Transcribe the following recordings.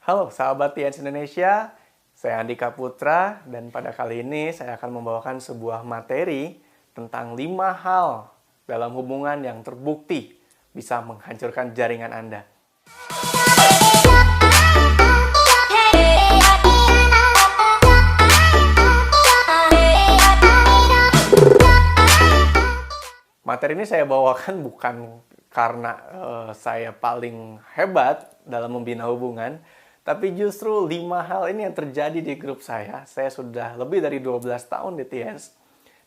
Halo sahabat TNS Indonesia, saya Andika Putra dan pada kali ini saya akan membawakan sebuah materi tentang 5 hal dalam hubungan yang terbukti bisa menghancurkan jaringan Anda. Materi ini saya bawakan bukan karena saya paling hebat dalam membina hubungan, tapi justru 5 hal ini yang terjadi di grup saya. Saya sudah lebih dari 12 tahun di TNS,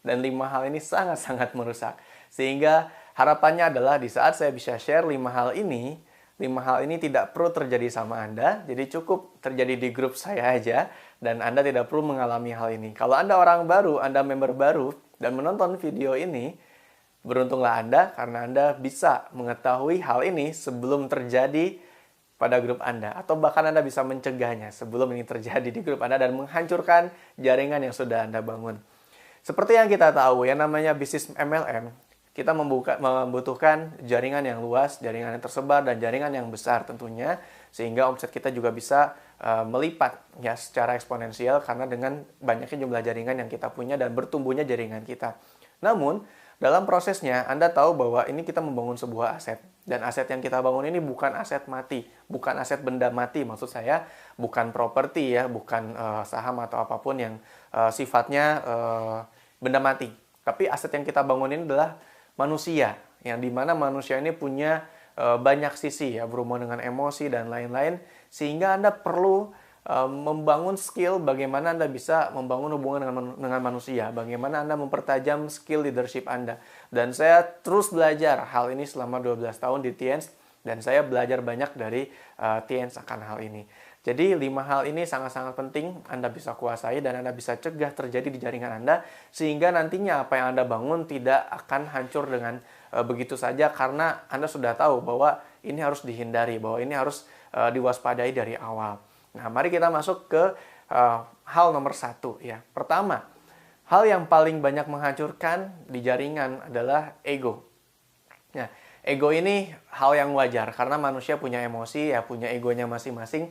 dan 5 hal ini sangat-sangat merusak. Sehingga harapannya adalah di saat saya bisa share 5 hal ini tidak perlu terjadi sama Anda, jadi cukup terjadi di grup saya aja, dan Anda tidak perlu mengalami hal ini. Kalau Anda orang baru, Anda member baru, dan menonton video ini, beruntunglah Anda karena Anda bisa mengetahui hal ini sebelum terjadi pada grup Anda. Atau bahkan Anda bisa mencegahnya sebelum ini terjadi di grup Anda dan menghancurkan jaringan yang sudah Anda bangun. Seperti yang kita tahu, yang namanya bisnis MLM, kita membutuhkan jaringan yang luas, jaringan yang tersebar, dan jaringan yang besar tentunya. Sehingga omset kita juga bisa melipat ya secara eksponensial karena dengan banyaknya jumlah jaringan yang kita punya dan bertumbuhnya jaringan kita. Namun, dalam prosesnya, Anda tahu bahwa ini kita membangun sebuah aset. Dan aset yang kita bangun ini bukan aset mati. Bukan aset benda mati, maksud saya. Bukan properti ya, bukan saham atau apapun yang sifatnya benda mati. Tapi aset yang kita bangun ini adalah manusia. Yang dimana manusia ini punya banyak sisi ya, berhubungan dengan emosi dan lain-lain. Sehingga Anda perlu membangun skill bagaimana Anda bisa membangun hubungan dengan manusia, bagaimana Anda mempertajam skill leadership Anda. Dan saya terus belajar hal ini selama 12 tahun di TNS, dan saya belajar banyak dari TNS akan hal ini. Jadi 5 hal ini sangat-sangat penting Anda bisa kuasai dan Anda bisa cegah terjadi di jaringan Anda, sehingga nantinya apa yang Anda bangun tidak akan hancur dengan begitu saja, karena Anda sudah tahu bahwa ini harus dihindari, bahwa ini harus diwaspadai dari awal. Nah, mari kita masuk ke hal nomor 1 ya. Pertama, hal yang paling banyak menghancurkan di jaringan adalah ego. Nah, ego ini hal yang wajar karena manusia punya emosi ya, punya egonya masing-masing.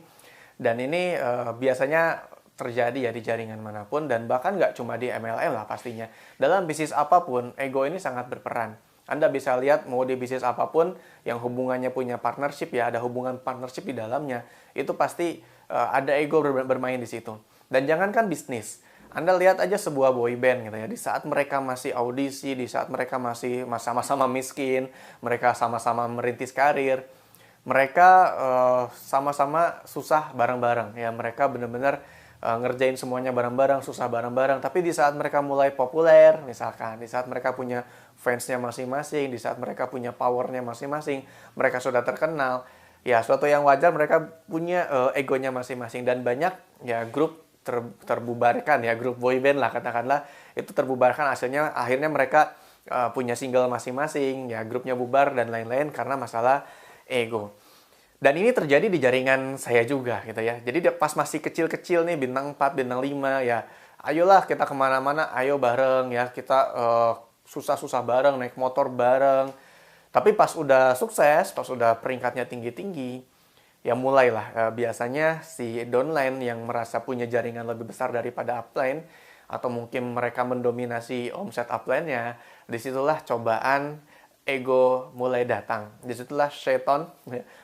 Dan ini biasanya terjadi ya di jaringan manapun, dan bahkan nggak cuma di MLM lah pastinya. Dalam bisnis apapun, ego ini sangat berperan. Anda bisa lihat mau di bisnis apapun yang hubungannya punya partnership ya, ada hubungan partnership di dalamnya, itu pasti ada ego bermain di situ. Dan jangankan bisnis, Anda lihat aja sebuah boy band gitu ya, di saat mereka masih audisi, di saat mereka masih sama-sama miskin, mereka sama-sama merintis karir, mereka sama-sama susah bareng-bareng ya, mereka benar-benar ngerjain semuanya bareng-bareng, susah bareng-bareng. Tapi di saat mereka mulai populer, misalkan, di saat mereka punya fansnya masing-masing, di saat mereka punya powernya masing-masing, mereka sudah terkenal, ya suatu yang wajar mereka punya egonya masing-masing. Dan banyak ya grup terbubarkan ya, grup boyband lah katakanlah, itu terbubarkan akhirnya mereka punya single masing-masing ya, grupnya bubar dan lain-lain karena masalah ego. Dan ini terjadi di jaringan saya juga gitu ya. Jadi pas masih kecil-kecil nih, bintang 4, bintang 5 ya, ayolah kita kemana-mana, ayo bareng ya, kita susah-susah bareng, naik motor bareng. Tapi pas udah sukses, pas udah peringkatnya tinggi-tinggi, ya mulailah biasanya si downline yang merasa punya jaringan lebih besar daripada upline, atau mungkin mereka mendominasi omset upline-nya, disitulah cobaan ego mulai datang. Disitulah setan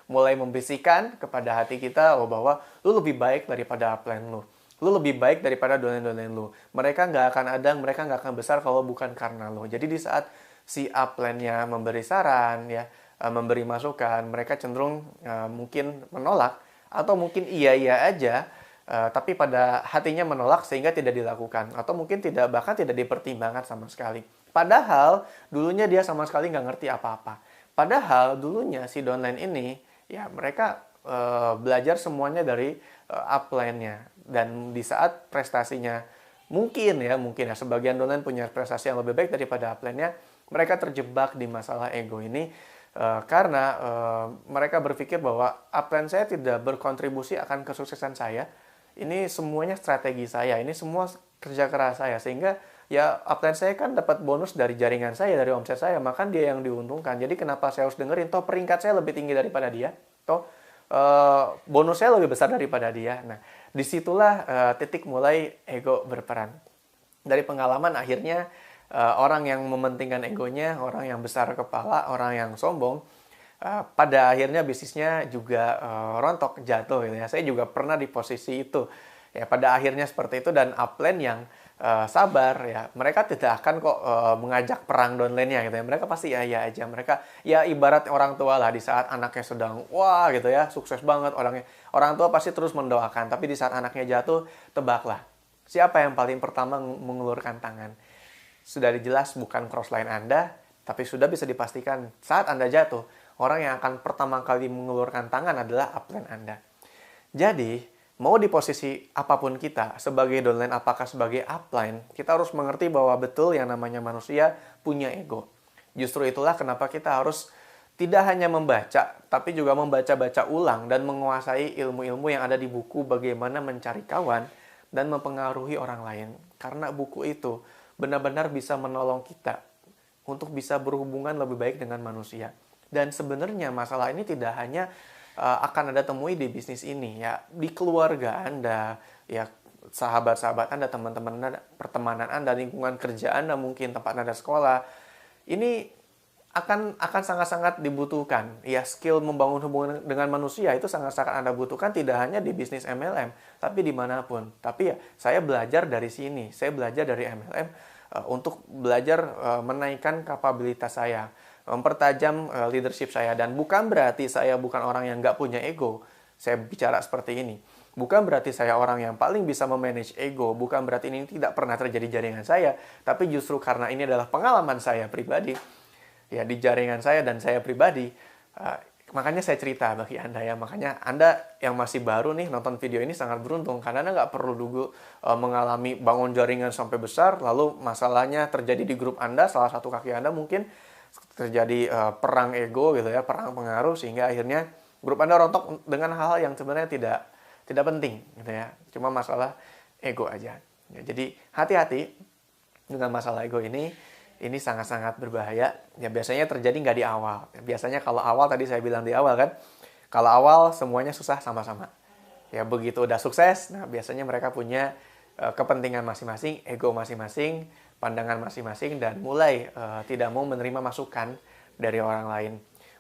mulai membisikkan kepada hati kita bahwa lu lebih baik daripada upline lu. Lu lebih baik daripada downline lu. Mereka nggak akan ada, mereka nggak akan besar kalau bukan karena lu. Jadi di saat si upline-nya memberi saran, ya, memberi masukan, mereka cenderung mungkin menolak, atau mungkin iya-iya aja, tapi pada hatinya menolak sehingga tidak dilakukan, atau mungkin bahkan tidak dipertimbangkan sama sekali. Padahal dulunya dia sama sekali nggak ngerti apa-apa. Padahal dulunya si downline ini, ya mereka belajar semuanya dari upline-nya. Dan di saat prestasinya mungkin ya sebagian downline punya prestasi yang lebih baik daripada upline-nya, mereka terjebak di masalah ego ini karena mereka berpikir bahwa upline saya tidak berkontribusi akan kesuksesan saya. Ini semuanya strategi saya, ini semua kerja keras saya, sehingga ya upline saya kan dapat bonus dari jaringan saya, dari omset saya, maka dia yang diuntungkan. Jadi kenapa saya harus dengerin? Toh peringkat saya lebih tinggi daripada dia. Toh bonusnya lebih besar daripada dia. Nah, disitulah titik mulai ego berperan. Dari pengalaman akhirnya orang yang mementingkan egonya, orang yang besar kepala, orang yang sombong, pada akhirnya bisnisnya juga rontok, jatuh gitu ya. Saya juga pernah di posisi itu. Ya, pada akhirnya seperti itu, dan upline yang sabar ya, mereka tidak akan kok mengajak perang downline-nya gitu ya. Mereka pasti ya aja. Mereka ya ibarat orang tua lah, di saat anaknya sedang wah gitu ya, sukses banget orangnya. Orang tua pasti terus mendoakan, tapi di saat anaknya jatuh, tebaklah. Siapa yang paling pertama mengulurkan tangan? Sudah jelas bukan crossline Anda, tapi sudah bisa dipastikan saat Anda jatuh, orang yang akan pertama kali mengulurkan tangan adalah upline Anda. Jadi, mau di posisi apapun kita, sebagai downline apakah sebagai upline, kita harus mengerti bahwa betul yang namanya manusia punya ego. Justru itulah kenapa kita harus tidak hanya membaca, tapi juga membaca-baca ulang dan menguasai ilmu-ilmu yang ada di buku bagaimana mencari kawan dan mempengaruhi orang lain. Karena buku itu benar-benar bisa menolong kita untuk bisa berhubungan lebih baik dengan manusia. Dan sebenarnya masalah ini tidak hanya akan Anda temui di bisnis ini, ya, di keluarga Anda, ya, sahabat-sahabat Anda, teman-teman Anda, pertemanan Anda, lingkungan kerja Anda, mungkin tempat Anda sekolah. Ini akan sangat-sangat dibutuhkan. Ya, skill membangun hubungan dengan manusia itu sangat-sangat Anda butuhkan, tidak hanya di bisnis MLM, tapi dimanapun. Tapi ya, saya belajar dari sini. Saya belajar dari MLM untuk belajar menaikkan kapabilitas saya, mempertajam leadership saya. Dan bukan berarti saya bukan orang yang nggak punya ego. Saya bicara seperti ini. Bukan berarti saya orang yang paling bisa memanage ego. Bukan berarti ini tidak pernah terjadi jaringan saya. Tapi justru karena ini adalah pengalaman saya pribadi, ya, di jaringan saya dan saya pribadi, makanya saya cerita bagi Anda ya. Makanya Anda yang masih baru nih nonton video ini sangat beruntung, karena Anda nggak perlu dulu mengalami bangun jaringan sampai besar, lalu masalahnya terjadi di grup Anda, salah satu kaki Anda mungkin terjadi perang ego gitu ya, perang pengaruh, sehingga akhirnya grup Anda rontok dengan hal-hal yang sebenarnya tidak penting gitu ya, cuma masalah ego aja. Ya, jadi hati-hati dengan masalah ego ini sangat-sangat berbahaya. Ya, biasanya terjadi nggak di awal. Biasanya kalau awal, tadi saya bilang di awal kan, kalau awal semuanya susah sama-sama. Ya, begitu udah sukses, nah biasanya mereka punya kepentingan masing-masing, ego masing-masing, pandangan masing-masing, dan mulai tidak mau menerima masukan dari orang lain.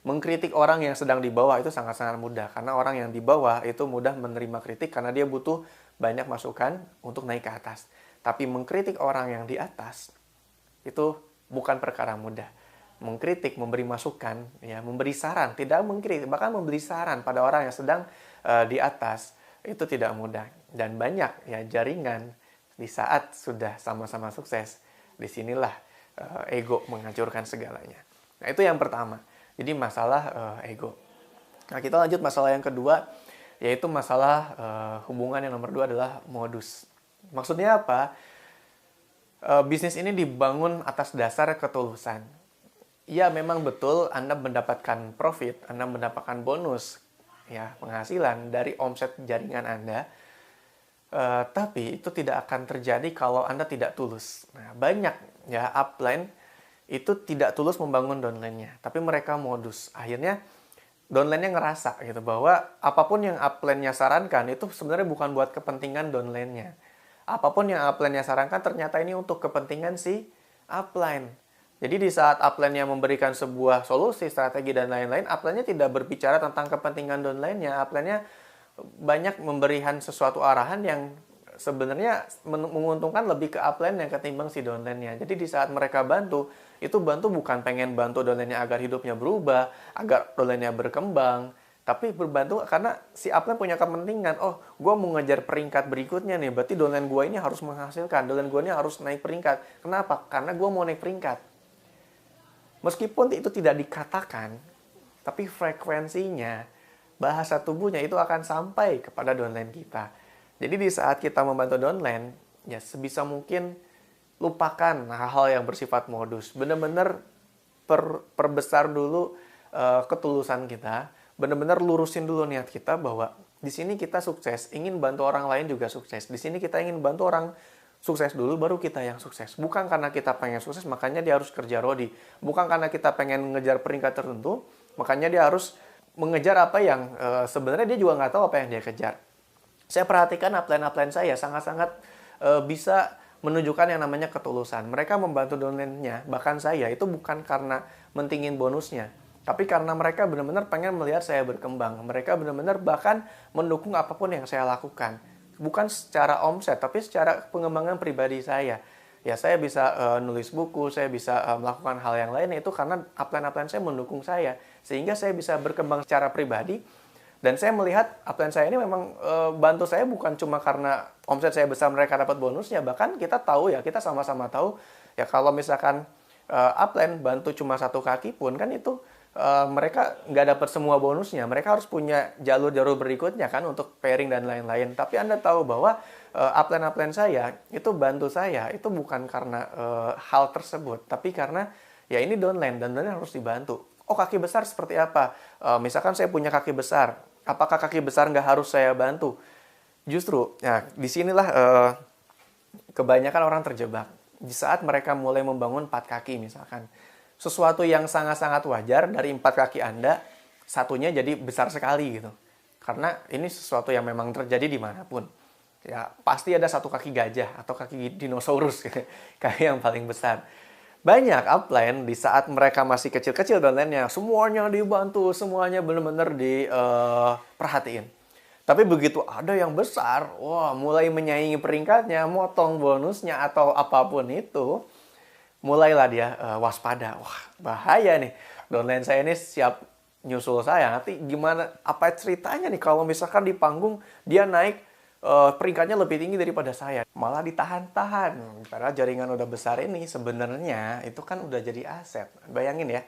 Mengkritik orang yang sedang di bawah itu sangat-sangat mudah, karena orang yang di bawah itu mudah menerima kritik karena dia butuh banyak masukan untuk naik ke atas. Tapi mengkritik orang yang di atas itu bukan perkara mudah. Mengkritik, memberi masukan, ya, memberi saran, tidak mengkritik, bahkan memberi saran pada orang yang sedang di atas, itu tidak mudah. Dan banyak ya jaringan di saat sudah sama-sama sukses, disinilah ego menghancurkan segalanya. Nah, itu yang pertama. Jadi masalah ego. Nah, kita lanjut masalah yang kedua, yaitu masalah hubungan yang nomor 2 adalah modus. Maksudnya apa? Bisnis ini dibangun atas dasar ketulusan. Ya, memang betul Anda mendapatkan profit, Anda mendapatkan bonus, ya, penghasilan dari omset jaringan Anda. Tapi itu tidak akan terjadi kalau Anda tidak tulus. Nah, banyak ya upline itu tidak tulus membangun downline-nya, tapi mereka modus. Akhirnya downline-nya ngerasa gitu bahwa apapun yang upline-nya sarankan itu sebenarnya bukan buat kepentingan downline-nya. Apapun yang upline-nya sarankan ternyata ini untuk kepentingan si upline. Jadi di saat upline-nya memberikan sebuah solusi, strategi, dan lain-lain, upline-nya tidak berbicara tentang kepentingan downline-nya. Upline-nya banyak memberikan sesuatu arahan yang sebenarnya menguntungkan lebih ke upline yang ketimbang si downline-nya. Jadi di saat mereka bantu, itu bantu bukan pengen bantu downline-nya agar hidupnya berubah, agar downline-nya berkembang, tapi berbantu karena si upline punya kepentingan. Oh, gue mau ngejar peringkat berikutnya nih, berarti downline gue ini harus menghasilkan, downline gue ini harus naik peringkat. Kenapa? Karena gue mau naik peringkat. Meskipun itu tidak dikatakan, tapi frekuensinya, bahasa tubuhnya itu akan sampai kepada downline kita. Jadi di saat kita membantu downline, ya sebisa mungkin lupakan hal-hal yang bersifat modus. Benar-benar perbesar dulu ketulusan kita. Benar-benar lurusin dulu niat kita bahwa di sini kita sukses, ingin bantu orang lain juga sukses. Di sini kita ingin bantu orang sukses dulu, baru kita yang sukses. Bukan karena kita pengen sukses, makanya dia harus kerja rodi. Bukan karena kita pengen ngejar peringkat tertentu, makanya dia harus mengejar apa yang sebenarnya dia juga nggak tahu apa yang dia kejar. Saya perhatikan upline-upline saya sangat-sangat bisa menunjukkan yang namanya ketulusan. Mereka membantu downline-nya, bahkan saya itu bukan karena mentingin bonusnya, tapi karena mereka benar-benar pengen melihat saya berkembang. Mereka benar-benar bahkan mendukung apapun yang saya lakukan. Bukan secara omset, tapi secara pengembangan pribadi saya. Ya, saya bisa nulis buku, saya bisa melakukan hal yang lain, itu karena upline-upline saya mendukung saya. Sehingga saya bisa berkembang secara pribadi. Dan saya melihat upline saya ini memang bantu saya bukan cuma karena omset saya besar mereka dapat bonusnya. Bahkan kita tahu ya, kita sama-sama tahu ya kalau misalkan upline bantu cuma satu kaki pun kan itu mereka nggak dapat semua bonusnya. Mereka harus punya jalur-jalur berikutnya kan untuk pairing dan lain-lain. Tapi Anda tahu bahwa upline-upline saya itu bantu saya itu bukan karena hal tersebut. Tapi karena ya ini downline dan downline harus dibantu. Oh, kaki besar seperti apa? Misalkan saya punya kaki besar, apakah kaki besar nggak harus saya bantu? Justru, nah disinilah kebanyakan orang terjebak. Di saat mereka mulai membangun 4 kaki misalkan, sesuatu yang sangat-sangat wajar dari 4 kaki Anda, satunya jadi besar sekali gitu. Karena ini sesuatu yang memang terjadi dimanapun. Ya, pasti ada satu kaki gajah atau kaki dinosaurus, kaki yang paling besar. Banyak upline di saat mereka masih kecil-kecil downline-nya, semuanya dibantu, semuanya benar-benar diperhatiin. Tapi begitu ada yang besar, wah mulai menyaingi peringkatnya, motong bonusnya atau apapun itu, mulailah dia waspada. Wah, bahaya nih. Downline saya ini siap nyusul saya. Nanti gimana, apa ceritanya nih kalau misalkan di panggung dia naik peringkatnya lebih tinggi daripada saya, malah ditahan-tahan karena jaringan udah besar ini. Sebenarnya itu kan udah jadi aset. Bayangin ya,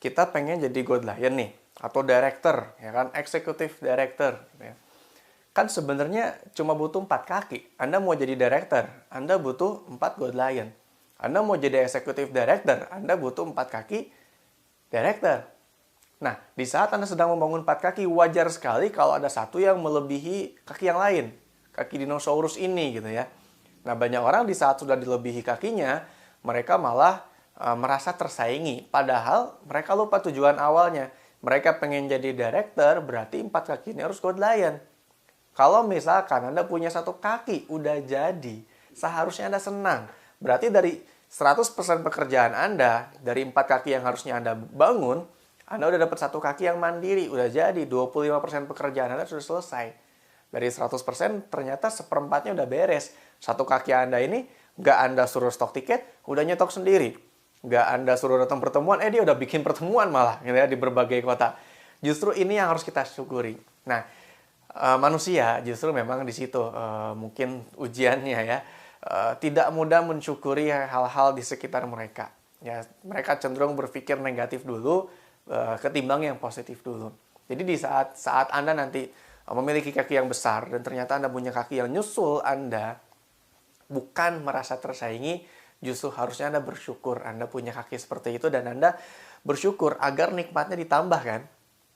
kita pengen jadi God Lion nih atau director ya kan, executive director ya. Kan sebenarnya cuma butuh 4 kaki. Anda mau jadi director, Anda butuh 4 God Lion. Anda mau jadi executive director, Anda butuh 4 kaki director. Nah, di saat Anda sedang membangun 4 kaki, wajar sekali kalau ada satu yang melebihi kaki yang lain. Kaki dinosaurus ini gitu ya. Nah, banyak orang di saat sudah dilebihi kakinya, mereka malah merasa tersaingi. Padahal mereka lupa tujuan awalnya. Mereka pengen jadi director, berarti 4 kaki ini harus God Lion. Kalau misalkan Anda punya 1 kaki, udah jadi, seharusnya Anda senang. Berarti dari 100% pekerjaan Anda, dari 4 kaki yang harusnya Anda bangun, Anda udah dapat 1 kaki yang mandiri, udah jadi 25% pekerjaan Anda sudah selesai. Dari 100% ternyata seperempatnya udah beres. 1 kaki Anda ini nggak Anda suruh stok tiket, udah nyetok sendiri. Nggak Anda suruh datang pertemuan, dia udah bikin pertemuan malah gitu ya, di berbagai kota. Justru ini yang harus kita syukuri. Nah, manusia justru memang di situ mungkin ujiannya ya. Tidak mudah mensyukuri hal-hal di sekitar mereka. Ya, mereka cenderung berpikir negatif dulu, ketimbang yang positif dulu. Jadi di saat Anda nanti memiliki kaki yang besar dan ternyata Anda punya kaki yang nyusul Anda, bukan merasa tersaingi, justru harusnya Anda bersyukur Anda punya kaki seperti itu dan Anda bersyukur agar nikmatnya ditambah kan.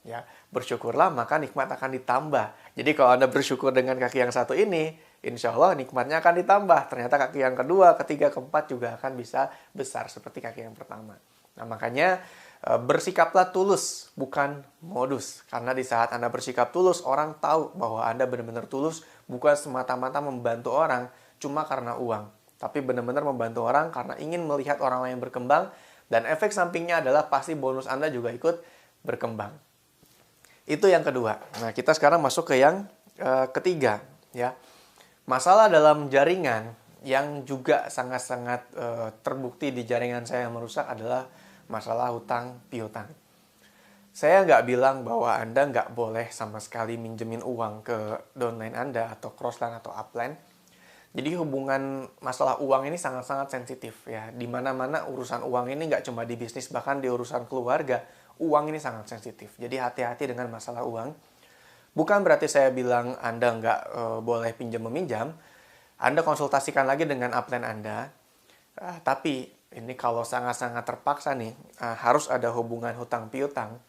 Ya, bersyukurlah maka nikmat akan ditambah. Jadi kalau Anda bersyukur dengan kaki yang satu ini, insya Allah nikmatnya akan ditambah. Ternyata kaki yang kedua, ketiga, keempat juga akan bisa besar seperti kaki yang pertama. Nah, makanya bersikaplah tulus, bukan modus. Karena di saat Anda bersikap tulus, orang tahu bahwa Anda benar-benar tulus, bukan semata-mata membantu orang cuma karena uang. Tapi benar-benar membantu orang karena ingin melihat orang lain berkembang, dan efek sampingnya adalah pasti bonus Anda juga ikut berkembang. Itu yang kedua. Nah, kita sekarang masuk ke yang ketiga. Ya. Masalah dalam jaringan yang juga sangat-sangat terbukti di jaringan saya yang merusak adalah masalah hutang piutang. Saya nggak bilang bahwa Anda nggak boleh sama sekali minjemin uang ke downline Anda atau crossline atau upline. Jadi hubungan masalah uang ini sangat-sangat sensitif ya. Di mana-mana urusan uang ini nggak cuma di bisnis, bahkan di urusan keluarga, uang ini sangat sensitif. Jadi hati-hati dengan masalah uang. Bukan berarti saya bilang Anda nggak boleh pinjam-meminjam. Anda konsultasikan lagi dengan upline Anda. Tapi ini kalau sangat-sangat terpaksa nih, harus ada hubungan hutang piutang,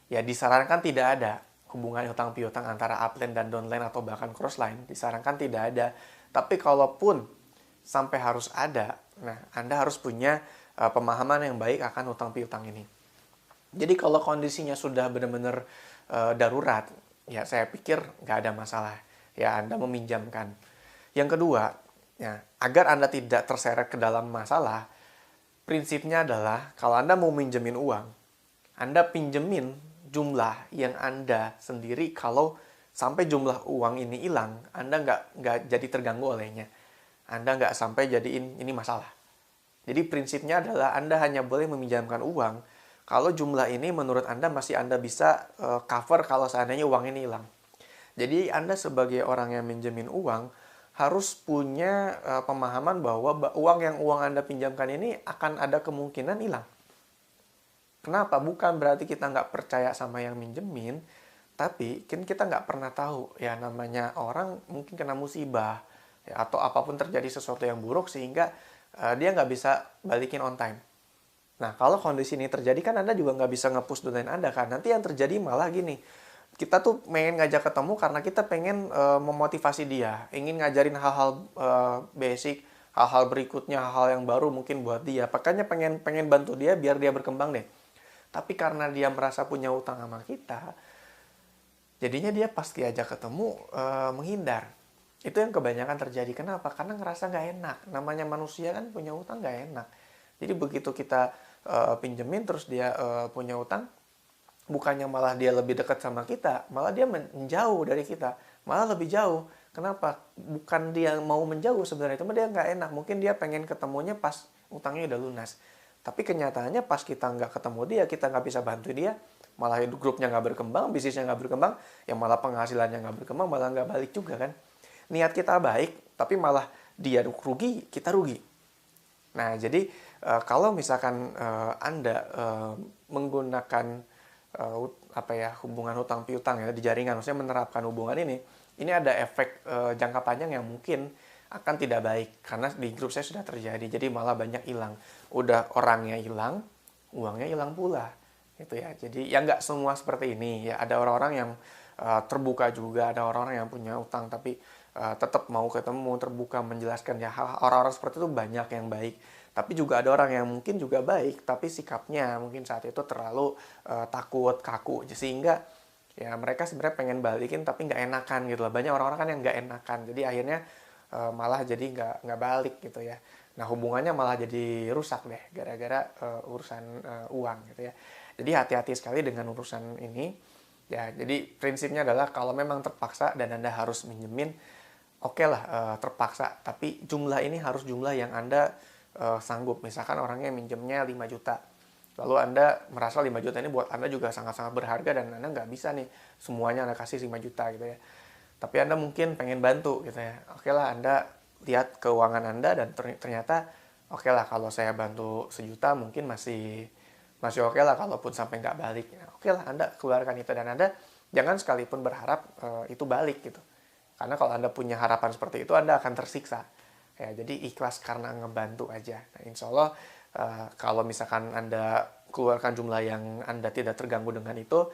ya disarankan tidak ada hubungan hutang piutang antara upline dan downline atau bahkan crossline, disarankan tidak ada. Tapi kalaupun sampai harus ada, nah Anda harus punya pemahaman yang baik akan hutang piutang ini. Jadi kalau kondisinya sudah benar-benar darurat, ya saya pikir nggak ada masalah ya Anda meminjamkan. Yang kedua, ya, agar Anda tidak terseret ke dalam masalah, prinsipnya adalah kalau Anda mau minjemin uang, Anda pinjemin jumlah yang Anda sendiri. Kalau sampai jumlah uang ini hilang, Anda nggak jadi terganggu olehnya. Anda nggak sampai jadiin ini masalah. Jadi prinsipnya adalah Anda hanya boleh meminjamkan uang kalau jumlah ini menurut Anda masih Anda bisa cover kalau seandainya uang ini hilang. Jadi Anda sebagai orang yang minjemin uang harus punya pemahaman bahwa uang Anda pinjamkan ini akan ada kemungkinan hilang. Kenapa? Bukan berarti kita nggak percaya sama yang minjemin, tapi kan kita nggak pernah tahu ya, namanya orang mungkin kena musibah ya, atau apapun terjadi sesuatu yang buruk sehingga dia nggak bisa balikin on time. Nah, kalau kondisi ini terjadi kan Anda juga nggak bisa nge-push deadline Anda kan. Nanti yang terjadi malah gini, kita tuh pengen ngajak ketemu karena kita pengen memotivasi dia, ingin ngajarin hal-hal basic, hal-hal berikutnya, hal-hal yang baru mungkin buat dia. Makanya pengen bantu dia biar dia berkembang deh. Tapi karena dia merasa punya utang sama kita, jadinya dia pas diajak ketemu menghindar. Itu yang kebanyakan terjadi. Kenapa? Karena ngerasa nggak enak. Namanya manusia kan punya utang nggak enak. Jadi begitu kita pinjemin terus dia punya utang, bukannya malah dia lebih dekat sama kita, malah dia menjauh dari kita, malah lebih jauh. Kenapa? Bukan dia mau menjauh sebenarnya, cuma dia nggak enak. Mungkin dia pengen ketemunya pas utangnya udah lunas. Tapi kenyataannya pas kita nggak ketemu dia, kita nggak bisa bantu dia, malah grupnya nggak berkembang, bisnisnya nggak berkembang, yang malah penghasilannya nggak berkembang, malah nggak balik juga kan. Niat kita baik, tapi malah dia rugi, kita rugi. Nah, jadi kalau misalkan Anda menggunakan hubungan hutang piutang ya di jaringan, maksudnya menerapkan hubungan ini ada efek jangka panjang yang mungkin akan tidak baik karena di grup saya sudah terjadi. Jadi malah banyak hilang. Udah orangnya hilang, uangnya hilang pula. Gitu ya. Jadi ya nggak semua seperti ini ya. Ada orang-orang yang terbuka juga, ada orang-orang yang punya utang tapi tetap mau ketemu, terbuka menjelaskan ya. Orang-orang seperti itu banyak yang baik. Tapi juga ada orang yang mungkin juga baik, tapi sikapnya mungkin saat itu terlalu takut, kaku, sehingga ya mereka sebenarnya pengen balikin tapi nggak enakan gitu lah. Banyak orang-orang kan yang nggak enakan, jadi akhirnya malah jadi nggak balik gitu ya. Nah hubungannya malah jadi rusak deh gara-gara urusan uang gitu ya. Jadi hati-hati sekali dengan urusan ini. Ya, jadi prinsipnya adalah kalau memang terpaksa dan Anda harus minjemin, oke lah terpaksa, tapi jumlah ini harus jumlah yang Anda sanggup. Misalkan orangnya minjemnya 5 juta. Lalu Anda merasa 5 juta ini buat Anda juga sangat-sangat berharga dan Anda nggak bisa nih semuanya Anda kasih 5 juta gitu ya. Tapi Anda mungkin pengen bantu gitu ya. Oke lah, Anda lihat keuangan Anda dan ternyata oke lah kalau saya bantu 1 juta mungkin masih oke lah kalaupun sampai nggak balik. Oke lah Anda keluarkan itu dan Anda jangan sekalipun berharap itu balik gitu. Karena kalau Anda punya harapan seperti itu Anda akan tersiksa. Ya, jadi ikhlas karena ngebantu aja. Nah, insya Allah kalau misalkan Anda keluarkan jumlah yang Anda tidak terganggu dengan itu,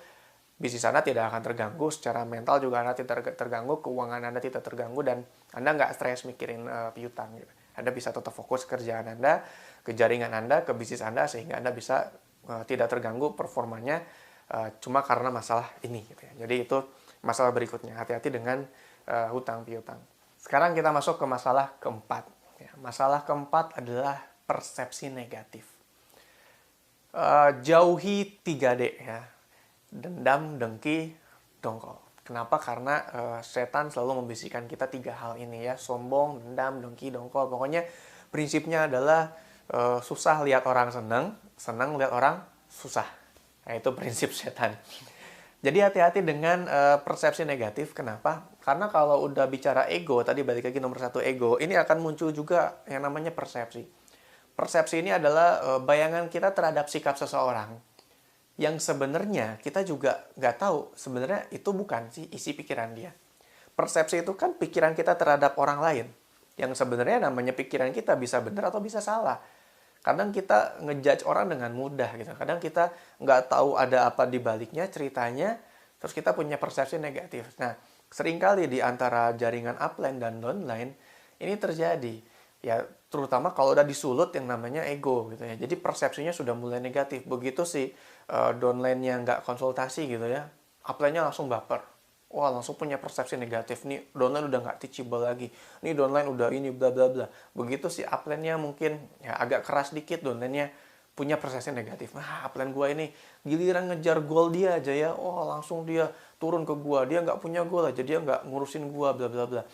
bisnis Anda tidak akan terganggu, secara mental juga Anda tidak terganggu, keuangan Anda tidak terganggu, dan Anda nggak stres mikirin piutang. Gitu. Anda bisa tetap fokus ke kerjaan Anda, ke jaringan Anda, ke bisnis Anda, sehingga Anda bisa tidak terganggu performanya cuma karena masalah ini. Gitu ya. Jadi itu masalah berikutnya, hati-hati dengan hutang piutang. Sekarang kita masuk ke masalah keempat. Ya, masalah keempat adalah persepsi negatif. Jauhi 3D ya. Dendam, dengki, dongkol. Kenapa? Karena setan selalu membisikkan kita 3 hal ini ya. Sombong, dendam, dengki, dongkol. Pokoknya prinsipnya adalah susah lihat orang senang, senang lihat orang susah. Nah, itu prinsip setan. Jadi hati-hati dengan persepsi negatif. Kenapa? Karena kalau udah bicara ego, tadi balik lagi nomor 1 ego, ini akan muncul juga yang namanya persepsi. Persepsi ini adalah bayangan kita terhadap sikap seseorang yang sebenarnya kita juga nggak tahu sebenarnya itu bukan sih isi pikiran dia. Persepsi itu kan pikiran kita terhadap orang lain, yang sebenarnya namanya pikiran kita bisa benar atau bisa salah. Kadang kita ngejudge orang dengan mudah gitu. Kadang kita nggak tahu ada apa di baliknya ceritanya, terus kita punya persepsi negatif. Nah, seringkali di antara jaringan upline dan downline ini terjadi. Ya, terutama kalau udah disulut yang namanya ego gitu ya. Jadi persepsinya sudah mulai negatif. Begitu sih downline-nya nggak konsultasi gitu ya, upline-nya langsung baper. Wah, langsung punya persepsi negatif. Nih, downline udah nggak teachable lagi. Nih, downline udah ini, bla bla bla. Begitu sih upline-nya mungkin ya agak keras dikit, downline-nya punya persepsi negatif. Nah, upline gue ini giliran ngejar goal dia aja ya, oh langsung dia turun ke gua. Dia nggak punya goal aja, dia nggak ngurusin gua, bla bla bla.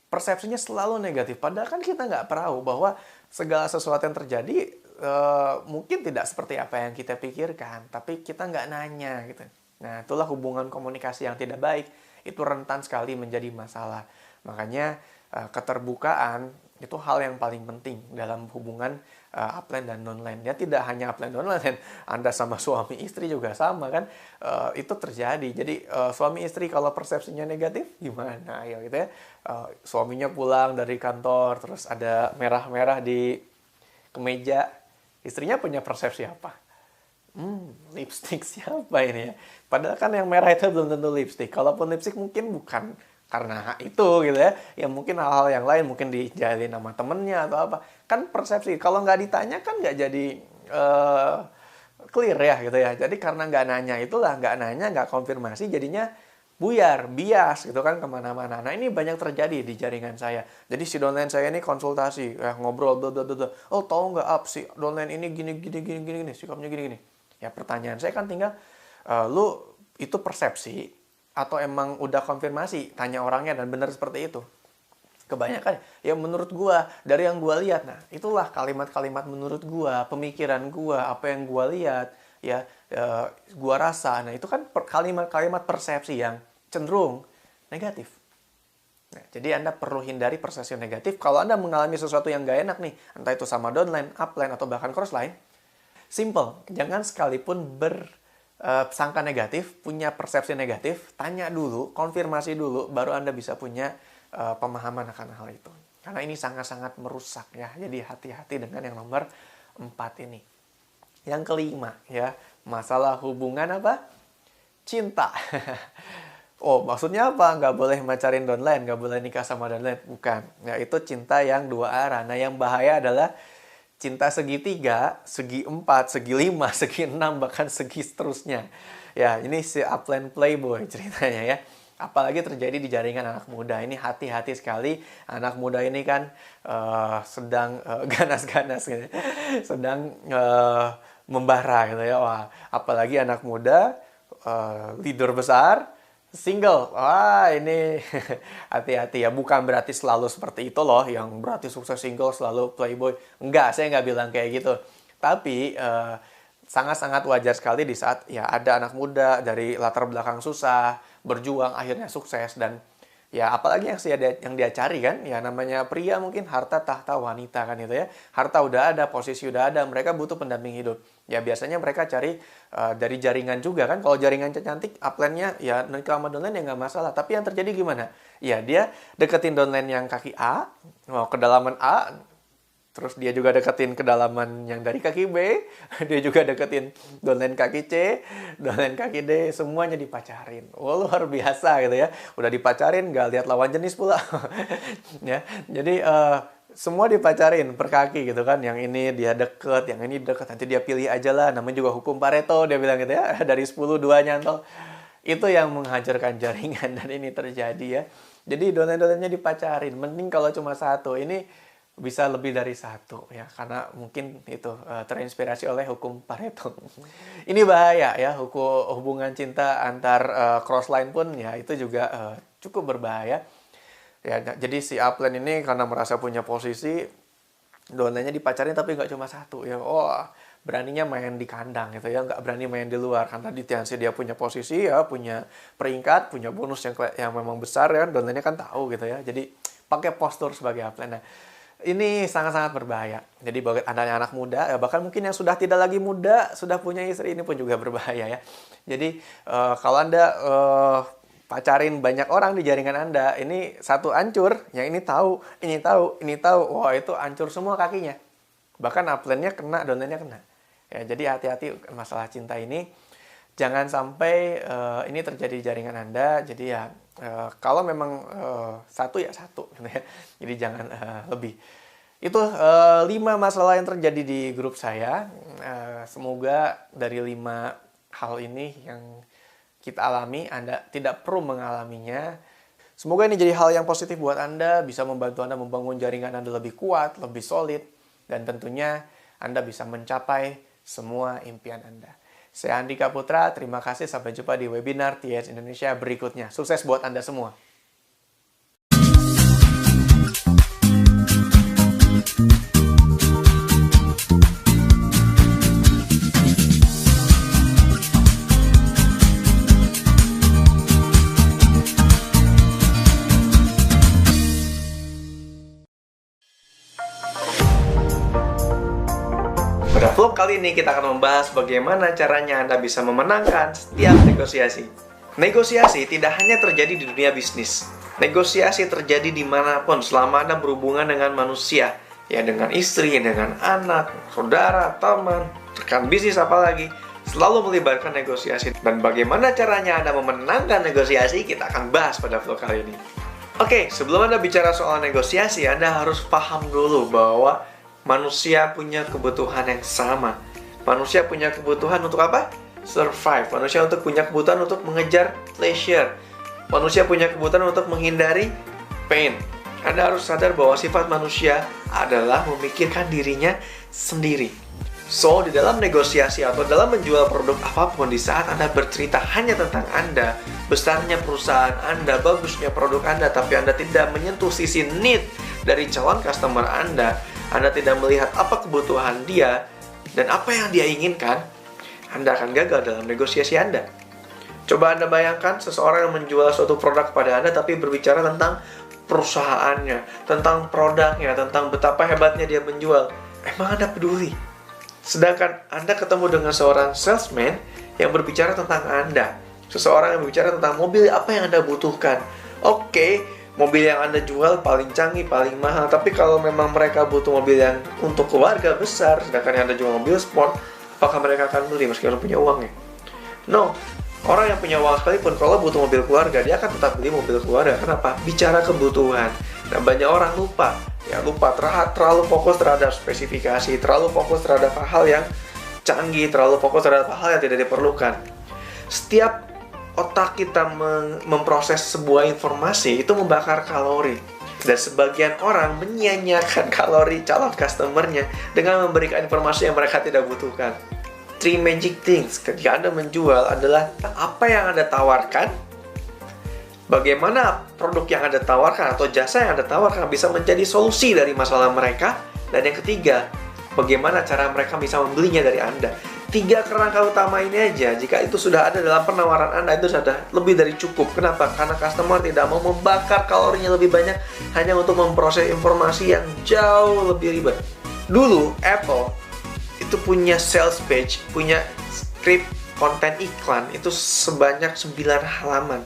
Persepsinya selalu negatif. Padahal kan kita nggak tahu bahwa segala sesuatu yang terjadi mungkin tidak seperti apa yang kita pikirkan, tapi kita nggak nanya gitu. Nah, itulah hubungan komunikasi yang tidak baik. Itu rentan sekali menjadi masalah. Makanya keterbukaan itu hal yang paling penting dalam hubungan upline dan downline. Ya tidak hanya upline downline, Anda sama suami istri juga sama kan. Itu terjadi. Jadi suami istri kalau persepsinya negatif gimana ya gitu ya. Suaminya pulang dari kantor terus ada merah-merah di kemeja. Istrinya punya persepsi apa? Lipstick siapa ini ya? Padahal kan yang merah itu belum tentu lipstick. Kalaupun lipstick mungkin bukan karena itu gitu ya. Ya mungkin hal-hal yang lain, mungkin dijalin sama temennya atau apa. Kan persepsi. Kalau nggak ditanya kan nggak jadi clear ya gitu ya. Jadi karena nggak nanya itulah, nggak nanya, nggak konfirmasi, jadinya buyar, bias gitu kan kemana-mana. Nah ini banyak terjadi di jaringan saya. Jadi si downline saya ini konsultasi, ngobrol, bla bla bla. Oh tahu nggak si downline ini gini gini gini gini, sikapnya gini gini. Ya pertanyaan saya kan tinggal, lu itu persepsi atau emang udah konfirmasi, tanya orangnya dan benar seperti itu. Kebanyakan ya menurut gua, dari yang gua lihat. Nah, itulah kalimat-kalimat menurut gua, pemikiran gua, apa yang gua lihat, ya gua rasa. Nah, itu kan kalimat-kalimat persepsi yang cenderung negatif. Nah, jadi Anda perlu hindari persepsi negatif. Kalau Anda mengalami sesuatu yang gak enak nih, entah itu sama downline, upline, atau bahkan crossline, simple, jangan sekalipun bersangka negatif, punya persepsi negatif, tanya dulu, konfirmasi dulu, baru Anda bisa punya pemahaman akan hal itu. Karena ini sangat-sangat merusak ya. Jadi hati-hati dengan yang nomor 4 ini. Yang kelima ya, masalah hubungan apa? Cinta. Oh, maksudnya apa? Nggak boleh macarin downline, nggak boleh nikah sama downline. Bukan. Ya, itu cinta yang dua arah. Nah, yang bahaya adalah cinta segitiga, segi 4, segi 5, segi 6, bahkan segi seterusnya. Ya, ini si upline playboy ceritanya ya. Apalagi terjadi di jaringan anak muda. Ini hati-hati sekali. Anak muda ini kan sedang ganas-ganas gitu. Sedang membara gitu ya. Wah, apalagi anak muda, leader besar, single. Wah, ini hati-hati ya. Bukan berarti selalu seperti itu loh. Yang berarti sukses single selalu playboy. Enggak, saya nggak bilang kayak gitu. Tapi sangat-sangat wajar sekali di saat ya ada anak muda dari latar belakang susah, berjuang, akhirnya sukses. Dan ya apalagi yang dia cari kan. Ya namanya pria mungkin harta, tahta, wanita kan gitu ya. Harta udah ada, posisi udah ada. Mereka butuh pendamping hidup. Ya biasanya mereka cari dari jaringan juga kan. Kalau jaringan cantik, upline-nya ya nikah sama downline ya nggak masalah. Tapi yang terjadi gimana? Ya dia deketin downline yang kaki A, mau kedalaman A, terus dia juga deketin kedalaman yang dari kaki B, dia juga deketin downline kaki C, downline kaki D, semuanya dipacarin. Oh, luar biasa gitu ya. Udah dipacarin, nggak lihat lawan jenis pula. Ya, jadi semua dipacarin per kaki gitu kan. Yang ini dia deket, yang ini deket. Nanti dia pilih aja lah. Namanya juga hukum Pareto, dia bilang gitu ya. Dari 10, 2 nyantol. Itu yang menghancurkan jaringan dan ini terjadi ya. Jadi downline-downline-nya dipacarin. Mending kalau cuma satu. Ini bisa lebih dari satu ya, karena mungkin itu terinspirasi oleh hukum Pareto. Ini bahaya ya, hubungan cinta antar crossline pun ya itu juga cukup berbahaya. Ya, jadi si upline ini karena merasa punya posisi, downline-nya dipacarin tapi nggak cuma satu ya. Oh, beraninya main di kandang gitu ya, nggak berani main di luar karena di Tiansi dia punya posisi ya, punya peringkat, punya bonus yang memang besar ya, downline-nya kan tahu gitu ya. Jadi pakai postur sebagai upline. Nah, ini sangat-sangat berbahaya. Jadi bagi Anda yang anak muda, bahkan mungkin yang sudah tidak lagi muda, sudah punya istri, ini pun juga berbahaya ya. Jadi kalau Anda pacarin banyak orang di jaringan Anda, ini satu hancur, yang ini tahu, ini tahu, ini tahu, wah itu hancur semua kakinya. Bahkan upline-nya kena, downline-nya kena. Ya, jadi hati-hati masalah cinta ini. Jangan sampai ini terjadi di jaringan Anda. Jadi ya kalau memang satu ya satu gitu ya. Jadi jangan lebih. Itu 5 masalah yang terjadi di grup saya. Semoga dari 5 hal ini yang kita alami, Anda tidak perlu mengalaminya. Semoga ini jadi hal yang positif buat Anda, bisa membantu Anda membangun jaringan Anda lebih kuat, lebih solid, dan tentunya Anda bisa mencapai semua impian Anda. Saya Andika Putra, terima kasih, sampai jumpa di webinar TH Indonesia berikutnya. Sukses buat Anda semua. Pada vlog kali ini kita akan membahas bagaimana caranya Anda bisa memenangkan setiap negosiasi. Negosiasi tidak hanya terjadi di dunia bisnis. Negosiasi terjadi dimanapun selama Anda berhubungan dengan manusia. Ya, dengan istri, dengan anak, saudara, teman, rekan bisnis apalagi. Selalu melibatkan negosiasi. Dan bagaimana caranya Anda memenangkan negosiasi, kita akan bahas pada vlog kali ini. Oke, sebelum Anda bicara soal negosiasi, Anda harus paham dulu bahwa manusia punya kebutuhan yang sama. Manusia punya kebutuhan untuk apa? Survive. Manusia punya kebutuhan untuk mengejar pleasure. Manusia punya kebutuhan untuk menghindari pain. Anda harus sadar bahwa sifat manusia adalah memikirkan dirinya sendiri. So, di dalam negosiasi atau dalam menjual produk apapun, di saat Anda bercerita hanya tentang Anda, besarnya perusahaan Anda, bagusnya produk Anda, tapi Anda tidak menyentuh sisi need dari calon customer Anda tidak melihat apa kebutuhan dia dan apa yang dia inginkan, Anda akan gagal dalam negosiasi Anda. Coba Anda bayangkan seseorang yang menjual suatu produk kepada Anda tapi berbicara tentang perusahaannya, tentang produknya, tentang betapa hebatnya dia menjual. Emang Anda peduli? Sedangkan Anda ketemu dengan seorang salesman yang berbicara tentang Anda, seseorang yang berbicara tentang mobil apa yang Anda butuhkan. Oke, mobil yang Anda jual paling canggih, paling mahal. Tapi kalau memang mereka butuh mobil yang untuk keluarga besar, sedangkan yang Anda jual mobil sport, apakah mereka akan beli meskipun punya uangnya? No. Orang yang punya uang sekalipun, kalau butuh mobil keluarga, dia akan tetap beli mobil keluarga. Kenapa? Bicara kebutuhan. Dan banyak orang lupa. Terlalu fokus terhadap spesifikasi, terlalu fokus terhadap hal yang canggih, terlalu fokus terhadap hal yang tidak diperlukan. Setiap otak kita memproses sebuah informasi itu membakar kalori, dan sebagian orang menyia-nyiakan kalori calon customernya dengan memberikan informasi yang mereka tidak butuhkan. 3 magic things ketika Anda menjual adalah apa yang Anda tawarkan, bagaimana produk yang Anda tawarkan atau jasa yang Anda tawarkan bisa menjadi solusi dari masalah mereka, dan yang ketiga, bagaimana cara mereka bisa membelinya dari Anda. 3 kerangka utama ini aja, jika itu sudah ada dalam penawaran Anda, itu sudah lebih dari cukup. Kenapa? Karena customer tidak mau membakar kalorinya lebih banyak hanya untuk memproses informasi yang jauh lebih ribet. Dulu, Apple itu punya sales page, punya script konten iklan, itu sebanyak 9 halaman.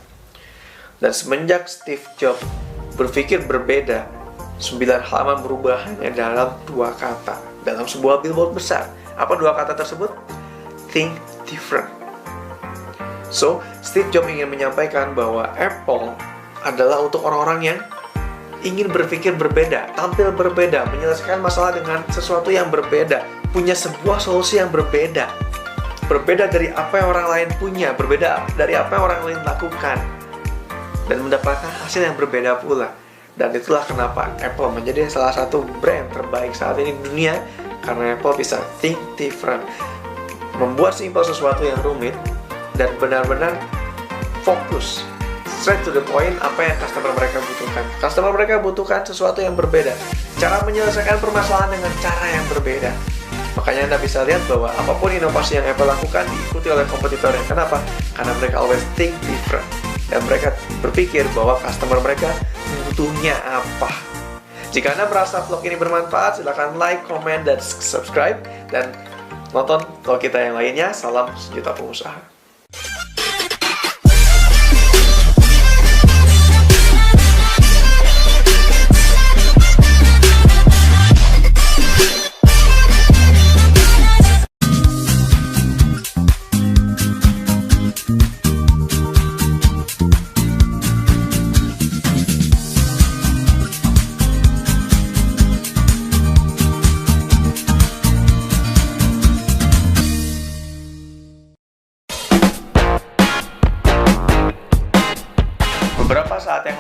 Dan semenjak Steve Jobs berpikir berbeda, 9 halaman berubah hanya dalam 2 kata, dalam sebuah billboard besar. Apa 2 kata tersebut? Think different. So, Steve Jobs ingin menyampaikan bahwa Apple adalah untuk orang-orang yang ingin berpikir berbeda, tampil berbeda, menyelesaikan masalah dengan sesuatu yang berbeda, punya sebuah solusi yang berbeda. Berbeda dari apa yang orang lain punya, berbeda dari apa yang orang lain lakukan, dan mendapatkan hasil yang berbeda pula. Dan itulah kenapa Apple menjadi salah satu brand terbaik saat ini di dunia, karena Apple bisa think different, membuat simpel sesuatu yang rumit dan benar-benar fokus straight to the point apa yang customer mereka butuhkan. Customer mereka butuhkan sesuatu yang berbeda, cara menyelesaikan permasalahan dengan cara yang berbeda. Makanya Anda bisa lihat bahwa apapun inovasi yang Apple lakukan diikuti oleh kompetitornya. Kenapa? Karena mereka always think different, dan mereka berpikir bahwa customer mereka butuhnya apa. Jika Anda merasa vlog ini bermanfaat, silakan like, comment, dan subscribe, dan nonton vlog kita yang lainnya. Salam sejuta pengusaha.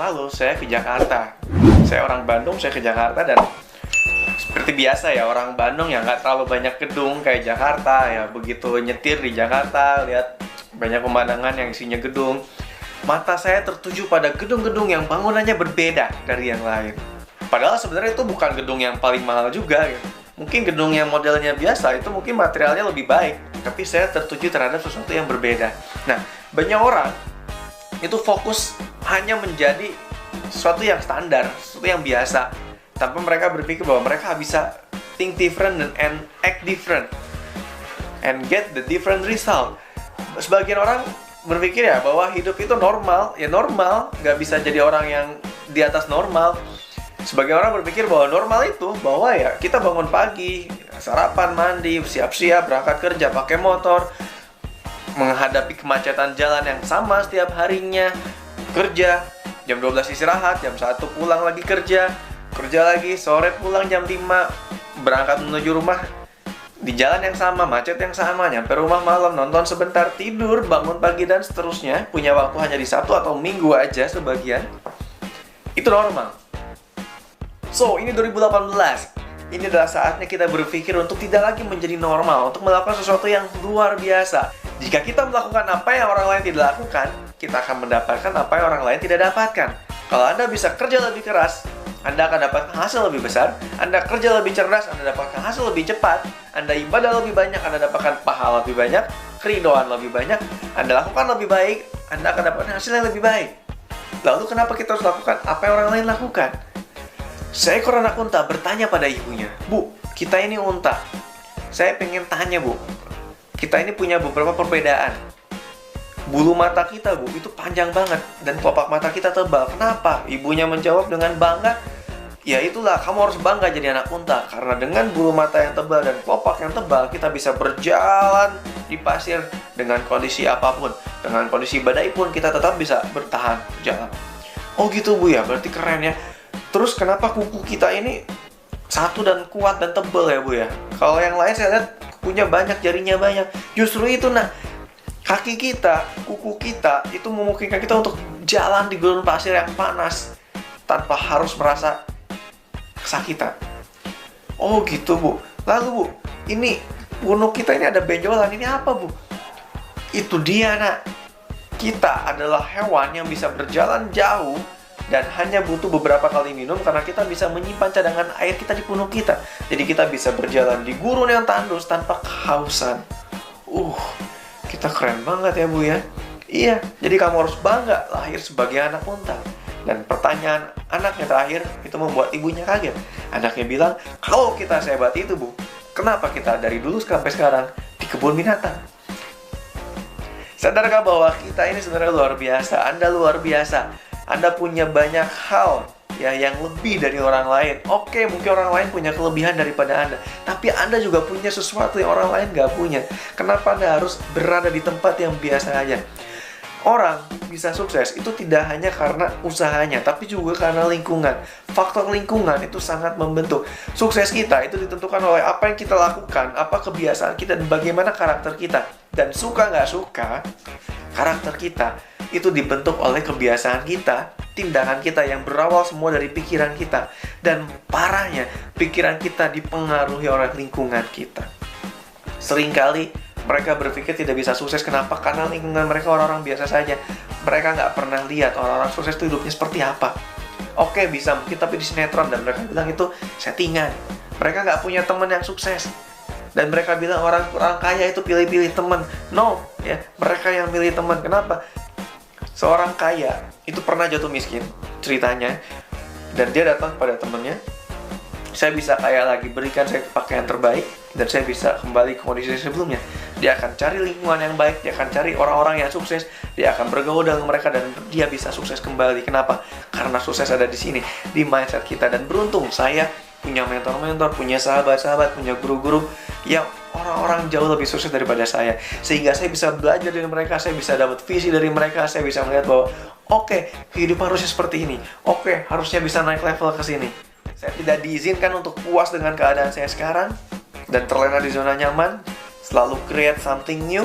lalu saya ke Jakarta. Saya orang Bandung, saya ke Jakarta, dan seperti biasa ya, orang Bandung yang nggak terlalu banyak gedung kayak Jakarta ya. Begitu nyetir di Jakarta, lihat banyak pemandangan yang isinya gedung, mata saya tertuju pada gedung-gedung yang bangunannya berbeda dari yang lain. Padahal sebenarnya itu bukan gedung yang paling mahal juga gitu. Mungkin gedung yang modelnya biasa itu mungkin materialnya lebih baik, tapi saya tertuju terhadap sesuatu yang berbeda. Nah, banyak orang itu fokus hanya menjadi sesuatu yang standar, sesuatu yang biasa, tanpa mereka berpikir bahwa mereka bisa think different and act different and get the different result. Sebagian orang berpikir ya bahwa hidup itu normal, ya normal, nggak bisa jadi orang yang di atas normal. Sebagian orang berpikir bahwa normal itu bahwa ya kita bangun pagi, sarapan, mandi, siap-siap, berangkat kerja, pakai motor, menghadapi kemacetan jalan yang sama setiap harinya, kerja, jam 12 istirahat, jam 1 pulang lagi kerja lagi, sore pulang jam 5, berangkat menuju rumah, di jalan yang sama, macet yang sama, nyampe rumah malam, nonton sebentar, tidur, bangun pagi, dan seterusnya. Punya waktu hanya di Sabtu atau Minggu aja sebagian. Itu normal. So, ini 2018. Ini adalah saatnya kita berpikir untuk tidak lagi menjadi normal, untuk melakukan sesuatu yang luar biasa. Jika kita melakukan apa yang orang lain tidak lakukan, kita akan mendapatkan apa yang orang lain tidak dapatkan. Kalau Anda bisa kerja lebih keras, Anda akan dapatkan hasil lebih besar. Anda kerja lebih cerdas, Anda dapatkan hasil lebih cepat. Anda ibadah lebih banyak, Anda dapatkan pahala lebih banyak, keridhaan lebih banyak. Anda lakukan lebih baik, Anda akan dapatkan hasil yang lebih baik. Lalu kenapa kita harus lakukan apa yang orang lain lakukan? Seekor anak unta bertanya pada ibunya, "Bu, kita ini unta. Saya pengen tanya, Bu. Kita ini punya beberapa perbedaan. Bulu mata kita, Bu, itu panjang banget dan kelopak mata kita tebal. Kenapa?" Ibunya menjawab dengan bangga, "Ya itulah, kamu harus bangga jadi anak unta. Karena dengan bulu mata yang tebal dan kelopak yang tebal, kita bisa berjalan di pasir dengan kondisi apapun. Dengan kondisi badai pun kita tetap bisa bertahan berjalan." Oh gitu, Bu ya, berarti keren ya. Terus kenapa kuku kita ini satu dan kuat dan tebal ya, Bu ya? Kalau yang lain saya lihat kukunya banyak, jarinya banyak. Justru itu, nah, kaki kita, kuku kita itu memungkinkan kita untuk jalan di gurun pasir yang panas tanpa harus merasa kesakitan. Oh gitu, Bu. Lalu, Bu, ini punuk kita ini ada benjolan. Ini apa, Bu? Itu dia, nak. Kita adalah hewan yang bisa berjalan jauh dan hanya butuh beberapa kali minum karena kita bisa menyimpan cadangan air kita di punuk kita. Jadi kita bisa berjalan di gurun yang tandus tanpa kehausan. Kita keren banget ya, Bu ya. Iya, jadi kamu harus bangga lahir sebagai anak unta. Dan pertanyaan anaknya terakhir itu membuat ibunya kaget. Anaknya bilang, "Kalau kita sehebat itu, Bu, kenapa kita dari dulu sampai sekarang di kebun binatang?" Sadarkah bahwa kita ini sebenarnya luar biasa? Anda luar biasa. Anda punya banyak hal ya yang lebih dari orang lain. Oke, mungkin orang lain punya kelebihan daripada Anda, tapi Anda juga punya sesuatu yang orang lain nggak punya. Kenapa Anda harus berada di tempat yang biasa aja? Orang bisa sukses itu tidak hanya karena usahanya, tapi juga karena lingkungan. Faktor lingkungan itu sangat membentuk. Sukses kita itu ditentukan oleh apa yang kita lakukan, apa kebiasaan kita, dan bagaimana karakter kita. Dan suka nggak suka, karakter kita itu dibentuk oleh kebiasaan kita, tindakan kita yang berawal semua dari pikiran kita. Dan parahnya, pikiran kita dipengaruhi oleh lingkungan kita. Seringkali mereka berpikir tidak bisa sukses. Kenapa? Karena lingkungan mereka orang-orang biasa saja. Mereka nggak pernah lihat orang-orang sukses itu hidupnya seperti apa. Oke, bisa mungkin tapi di sinetron, dan mereka bilang itu settingan. Mereka nggak punya teman yang sukses. Dan mereka bilang orang kaya itu pilih-pilih teman. No, ya, mereka yang pilih teman. Kenapa? Seorang kaya itu pernah jatuh miskin ceritanya, dan dia datang pada temannya, "Saya bisa kaya lagi, berikan saya pakaian terbaik dan saya bisa kembali ke kondisi sebelumnya." Dia akan cari lingkungan yang baik, dia akan cari orang-orang yang sukses, dia akan bergaul dengan mereka dan dia bisa sukses kembali. Kenapa? Karena sukses ada di sini, di mindset kita. Dan beruntung saya punya mentor-mentor, punya sahabat-sahabat, punya guru-guru yang orang-orang jauh lebih sukses daripada saya. Sehingga saya bisa belajar dari mereka, saya bisa dapat visi dari mereka, saya bisa melihat bahwa oke, kehidupan harusnya seperti ini. Oke, harusnya bisa naik level ke sini. Saya tidak diizinkan untuk puas dengan keadaan saya sekarang dan terlena di zona nyaman, selalu create something new.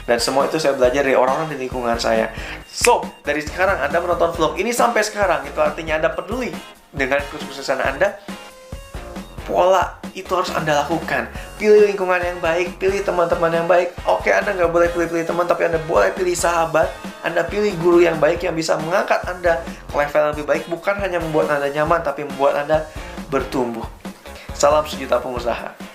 Dan semua itu saya belajar dari orang-orang di lingkungan saya. So, dari sekarang Anda menonton vlog ini sampai sekarang, itu artinya Anda peduli dengan kesuksesan Anda. Pola itu harus Anda lakukan. Pilih lingkungan yang baik, pilih teman-teman yang baik. Oke, Anda nggak boleh pilih-pilih teman, tapi Anda boleh pilih sahabat. Anda pilih guru yang baik yang bisa mengangkat Anda ke level yang lebih baik. Bukan hanya membuat Anda nyaman, tapi membuat Anda bertumbuh. Salam sejuta pengusaha.